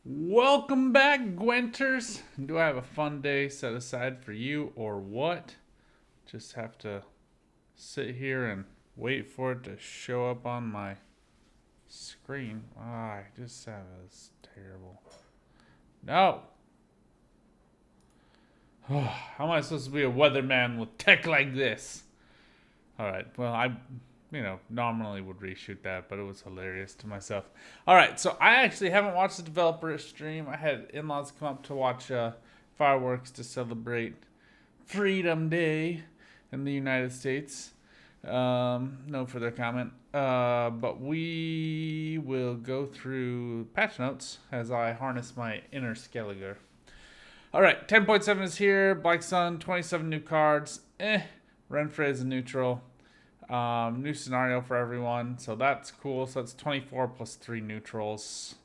Welcome back, Gwenters. Do I have a fun day set aside for you or what? Just have to sit here and wait for it to show up on my screen. I just have this terrible. No. How am I supposed to be a weatherman with tech like this? Alright, well, normally would reshoot that, but it was hilarious to myself. Alright, so I actually haven't watched the developer stream. I had in-laws come up to watch fireworks to celebrate Freedom Day in the United States. No further comment. But we will go through patch notes as I harness my inner Skellige. Alright, 10.7 is here. Black Sun, 27 new cards. Renfrey is a neutral. New scenario for everyone, so that's cool. So that's 24 plus 3 neutrals,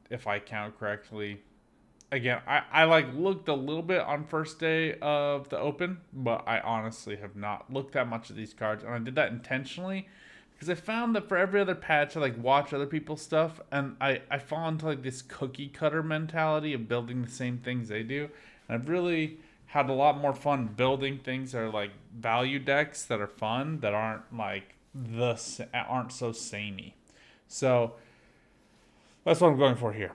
if I count correctly. Again, I looked a little bit on first day of the open, but I honestly have not looked that much at these cards, and I did that intentionally because I found that for every other patch I watch other people's stuff, and I fall into this cookie cutter mentality of building the same things they do, and I've really had a lot more fun building things that are value decks that are fun, that aren't aren't so samey. So that's what I'm going for here.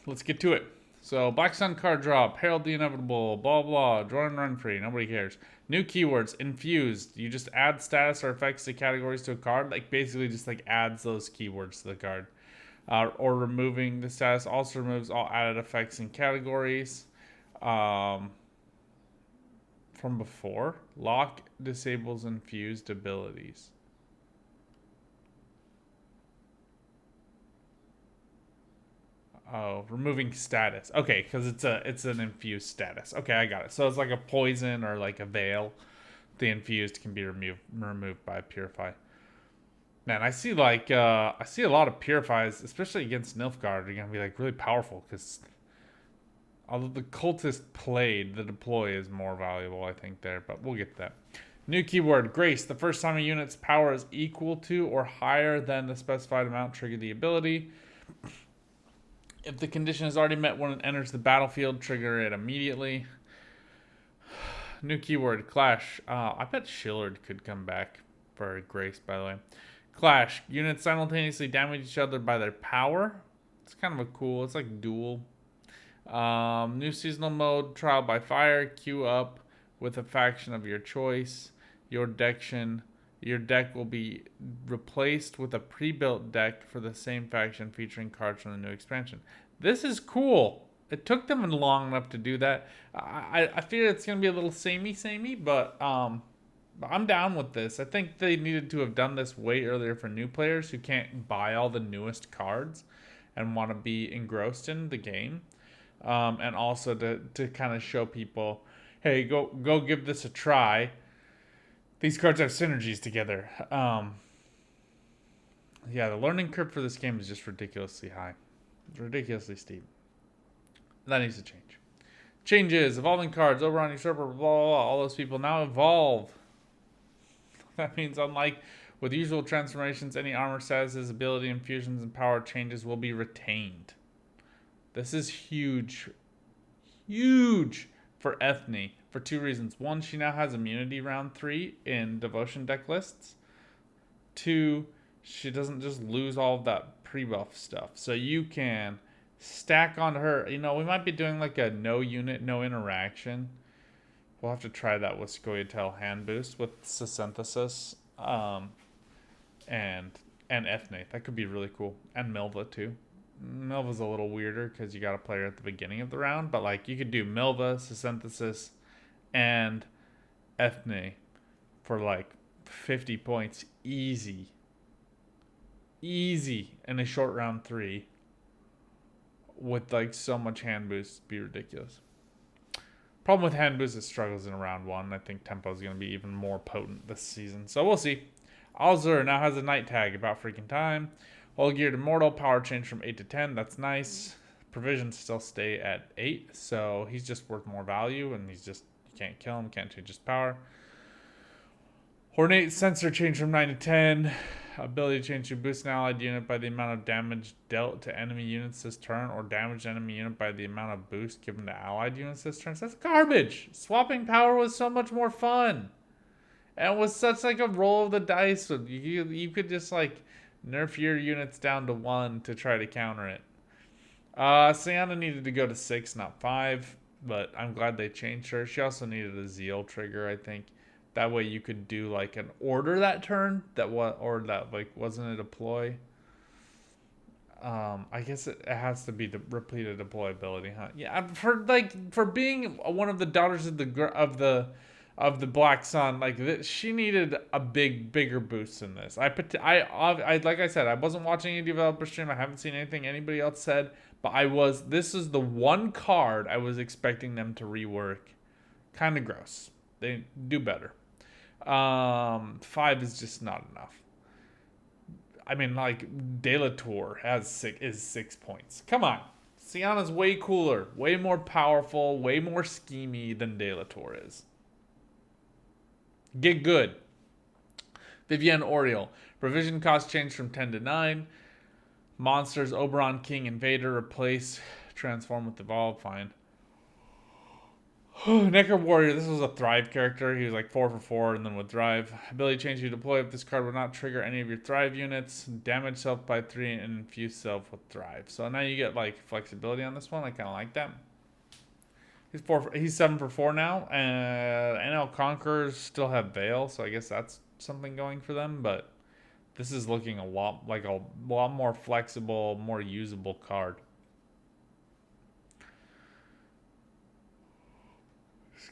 Let's get to it. So Black Sun card drop, Herald the Inevitable, blah blah, Jordan Renfrey, nobody cares. New keywords, infused. You just add status or effects to categories to a card, basically just adds those keywords to the card. Or removing the status also removes all added effects and categories from before. Lock disables infused abilities. Oh, removing status. Okay, because it's an infused status. Okay, I got it. So it's like a poison or a veil. The infused can be removed by purify. Man, I see I see a lot of purifies, especially against Nilfgaard, are gonna be really powerful because although the cultist played, the deploy is more valuable, I think there, but we'll get to that. New keyword, Grace. The first time a unit's power is equal to or higher than the specified amount, trigger the ability. If the condition is already met when it enters the battlefield, trigger it immediately. New keyword, Clash. I bet Shillard could come back for Grace, by the way. Clash. Units simultaneously damage each other by their power. It's kind of it's like dual. New seasonal mode, Trial by Fire. Queue up with a faction of your choice. Your deck will be replaced with a pre-built deck for the same faction featuring cards from the new expansion. This is cool. It took them long enough to do that. I fear it's going to be a little samey, but I'm down with this. I think they needed to have done this way earlier for new players who can't buy all the newest cards and want to be engrossed in the game. And also to kind of show people, hey, go give this a try. These cards have synergies together. Yeah, the learning curve for this game is just ridiculously high. It's ridiculously steep. That needs to change. Changes. Evolving cards. Over on usurper. Blah, blah, blah. All those people now evolve. That means unlike with usual transformations, any armor statuses, ability infusions, and power changes will be retained. This is huge. Huge for Ethne. For two reasons. One, she now has immunity round 3 in devotion deck lists. 2, she doesn't just lose all of that pre-buff stuff. So you can stack on her. We might be doing a no unit, no interaction. We'll have to try that with Scoia'tael hand boost with Synthesis and Ethne. That could be really cool. And Milva too. Milva's a little weirder because you got to play her at the beginning of the round. But you could do Milva, Synthesis, and Ethne for 50 points easy in a short round 3 with so much hand boost. Be ridiculous. Problem with hand boost is struggles in round 1. I think tempo is going to be even more potent this season, so we'll see. Alzur now has a night tag, about freaking time. All geared immortal, power change from 8 to 10. That's nice. Provisions still stay at 8, so he's just worth more value, and you can't kill him, can't change his power. Ornate sensor change from 9 to 10. Ability change to boost an allied unit by the amount of damage dealt to enemy units this turn, or damage enemy unit by the amount of boost given to allied units this turn. So that's garbage. Swapping power was so much more fun. And it was such like a roll of the dice. You could just like nerf your units down to 1 to try to counter it. Sienna needed to go to 6, not 5. But I'm glad they changed her. She also needed a zeal trigger, I think. That way you could do like an order that turn that like wasn't a deploy. I guess it has to be the repeated deployability, huh? Yeah, for being one of the daughters of the Black Sun, like she needed a bigger boost in this. I like I said, I wasn't watching any developer stream. I haven't seen anything anybody else said, but this is the one card I was expecting them to rework. Kind of gross. They do better. 5 is just not enough. I mean, like, Delator is 6 points. Come on. Sienna's way cooler, way more powerful, way more schemy than Delator is. Get good. Vivienne Oriole. Provision cost changed from 10 to 9. Monsters, Oberon, King, Invader, replace, transform with Evolve, fine. Necker Warrior, this was a Thrive character. He was like 4 for 4 and then would Thrive. Ability change you deploy if this card will not trigger any of your Thrive units. Damage self by 3 and infuse self with Thrive. So now you get like flexibility on this one. I kind of like that. He's 7 for 4 now. And NL Conquerors still have Veil, so I guess that's something going for them. But this is looking a lot more flexible, more usable card.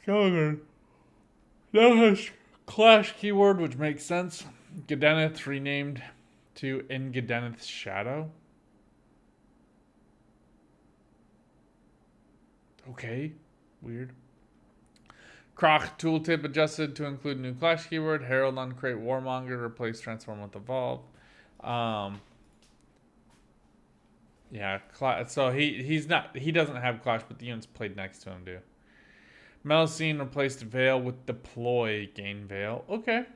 Skellige now has Clash keyword, which makes sense. Gedeneth renamed to In Gedeneth's Shadow. Okay, weird. Croc tooltip adjusted to include new Clash keyword. Herald uncreate Warmonger, replace transform with Evolve. Yeah, so he doesn't have Clash, but the units played next to him do. Melusine replaced Veil with Deploy, gain Veil. Okay,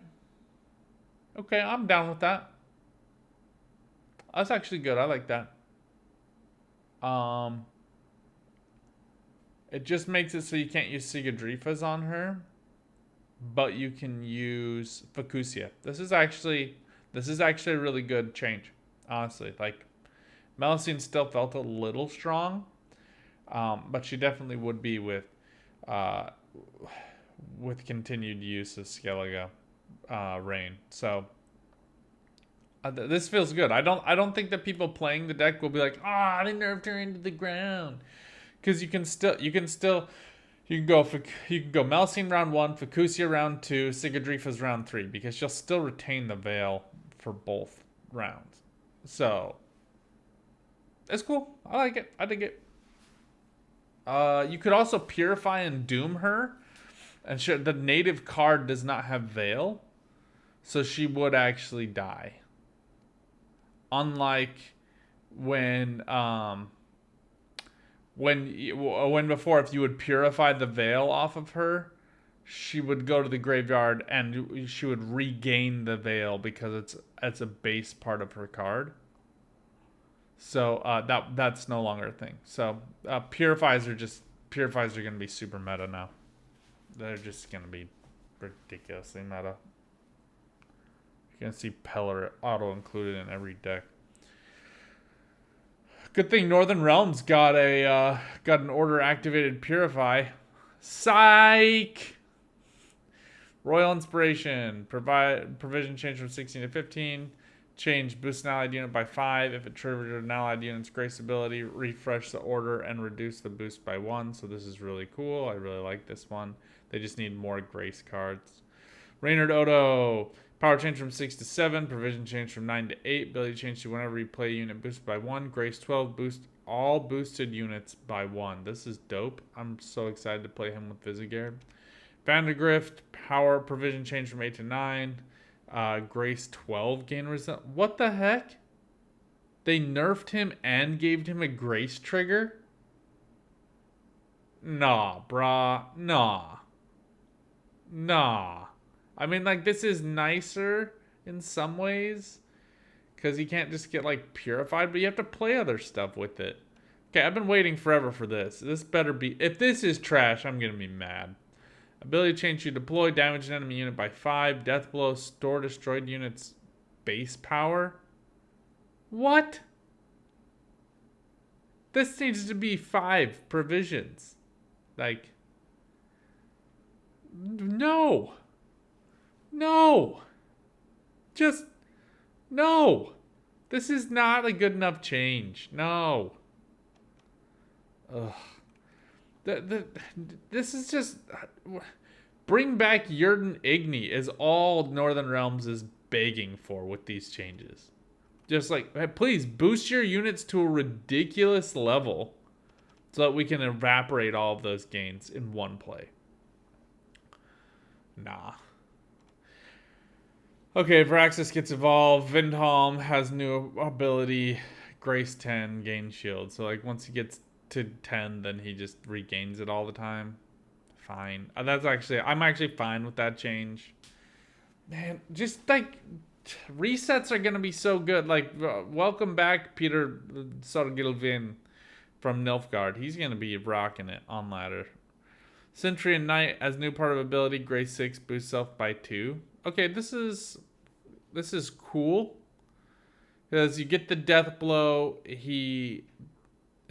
I'm down with that. That's actually good. I like that. It just makes it so you can't use Sigadrifas on her, but you can use Facusia. This is actually a really good change, honestly. Like, Melusine still felt a little strong, but she definitely would be with continued use of Skellige Rain. So this feels good. I don't think that people playing the deck will be like, they nerfed her into the ground, because you can go Melusine round 1, Facusia round 2, Sigadrifas round 3, because she'll still retain the Veil for both rounds. So it's cool. I like it. I dig it. You could also Purify and Doom her, and the native card does not have Veil, so she would actually die. Unlike when before, if you would Purify the Veil off of her, she would go to the graveyard and she would regain the Veil because it's a base part of her card. So that's no longer a thing. So Purifies are going to be super meta now. They're just going to be ridiculously meta. You're going to see Pellar auto included in every deck. Good thing Northern Realms got an order activated Purify. Psych. Royal Inspiration, provision change from 16 to 15. Change boost an allied unit by 5. If it triggered an allied unit's grace ability, refresh the order and reduce the boost by 1. So this is really cool. I really like this one. They just need more grace cards. Reynard Odo, power change from 6 to 7. Provision change from 9 to 8. Ability change to whenever you play a unit boosted by 1. Grace 12, boost all boosted units by 1. This is dope. I'm so excited to play him with Vizigard. Vandergrift, power provision change from 8 to 9. Grace 12, gain result. What the heck? They nerfed him and gave him a grace trigger? Nah, brah. Nah. I mean, like, this is nicer in some ways, Because you can't just get, like, purified, but you have to play other stuff with it. Okay, I've been waiting forever for this. This better be... If this is trash, I'm going to be mad. Ability change to deploy, damage an enemy unit by 5. Death blow, store destroyed units base power. What? This needs to be 5 provisions. Like... No. No. Just... No. This is not a good enough change. No. Ugh. This is just... Bring back Jurden Igni is all Northern Realms is begging for with these changes. Just like, hey, please boost your units to a ridiculous level so that we can evaporate all of those gains in one play. Nah. Okay, Varaxis gets evolved. Vindhalm has new ability, Grace 10, gain shield. So like once he gets to 10, then he just regains it all the time. Fine. I'm actually fine with that change. Man, just like resets are gonna be so good. Like welcome back Peter Sorgilvin from Nilfgaard. He's gonna be rocking it on ladder. Sentry and Knight as new part of ability, Grace 6, boost self by 2. Okay, this is cool. Because you get the death blow, you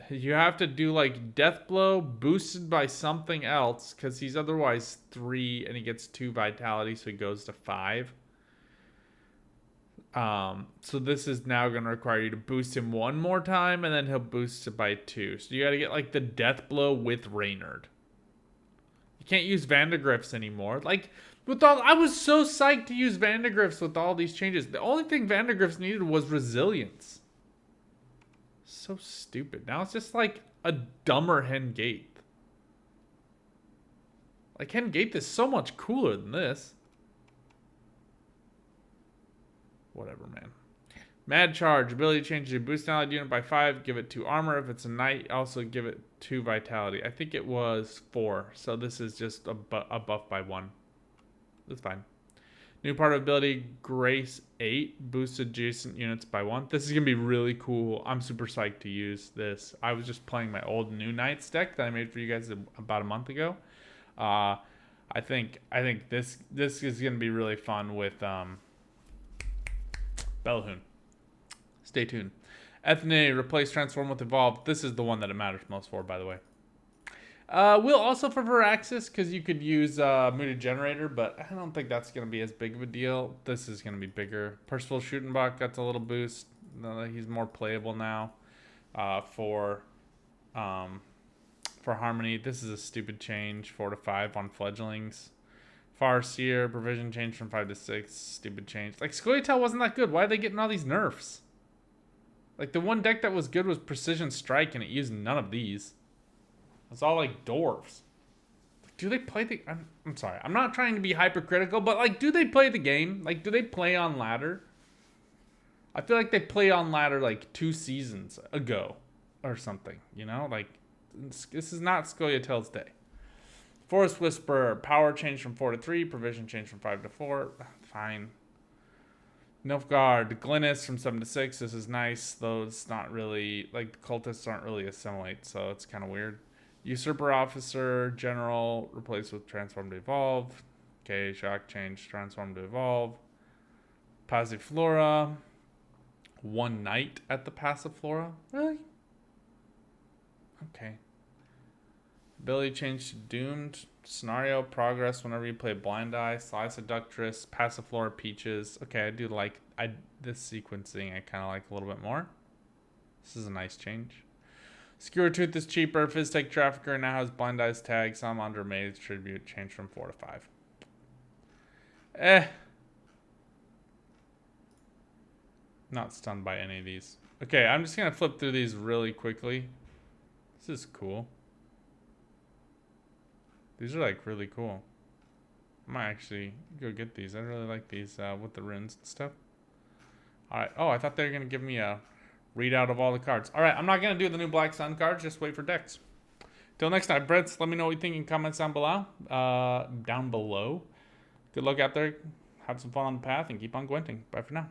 have to do like death blow boosted by something else because he's otherwise 3 and he gets 2 vitality, so he goes to 5. So this is now going to require you to boost him one more time and then he'll boost it by 2. So you got to get like the death blow with Reynard. You can't use Vandegriffs anymore. Like I was so psyched to use Vandegriffs with all these changes. The only thing Vandegriffs needed was resilience. So stupid. Now it's just like a dumber Hengaith. Like Hengaith is so much cooler than this. Whatever, man. Mad Charge. Ability change to boost an allied unit by 5. Give it 2 armor. If it's a knight, also give it 2 vitality. I think it was 4. So this is just a buff by 1. That's fine. New part of ability, Grace 8. Boost adjacent units by 1. This is going to be really cool. I'm super psyched to use this. I was just playing my old New Knights deck that I made for you guys about a month ago. I think this is going to be really fun with Belhoon. Stay tuned. Ethne, replace transform with evolve. This is the one that it matters most for, by the way. Will also for Varaxis, because you could use Mooted Generator, but I don't think that's going to be as big of a deal. This is going to be bigger. Percival Schuttenbach gets a little boost. He's more playable now. For Harmony, this is a stupid change. 4 to 5 on Fledglings. Farseer, provision change from 5 to 6. Stupid change. Like, Skellige wasn't that good. Why are they getting all these nerfs? Like, the one deck that was good was Precision Strike, and it used none of these. It's all, like, dwarves. Do they play the... I'm sorry. I'm not trying to be hypercritical, but, like, do they play the game? Like, do they play on ladder? I feel like they played on ladder, like, 2 seasons ago or something, you know? Like, this is not Skellige's day. Forest Whisperer, power change from 4 to 3, provision change from 5 to 4. Fine. Nilfgaard, Glynis from 7 to 6. This is nice, though it's not really, like, the cultists aren't really assimilate, so it's kind of weird. Usurper Officer, General, replaced with Transform to Evolve. Okay, Shock change, Transform to Evolve. Passiflora. 1 Knight at the Passiflora? Really? Okay. Ability change to Doomed. Scenario progress whenever you play Blind Eye. Sly Seductress. Passiflora Peaches. Okay, I do like this sequencing. I kind of like a little bit more. This is a nice change. Skewer Tooth is cheaper. Fizztech Trafficker now has Blind Eye's tag. Salamander Maid's Tribute changed from 4 to 5. Not stunned by any of these. Okay, I'm just going to flip through these really quickly. This is cool. These are like really cool. I might actually go get these. I really like these with the runes and stuff. Alright. Oh, I thought they were going to give me a readout of all the cards. Alright, I'm not going to do the new Black Sun cards. Just wait for decks. Till next time, Brits, let me know what you think in comments down below. Good luck out there. Have some fun on the path and keep on Gwenting. Bye for now.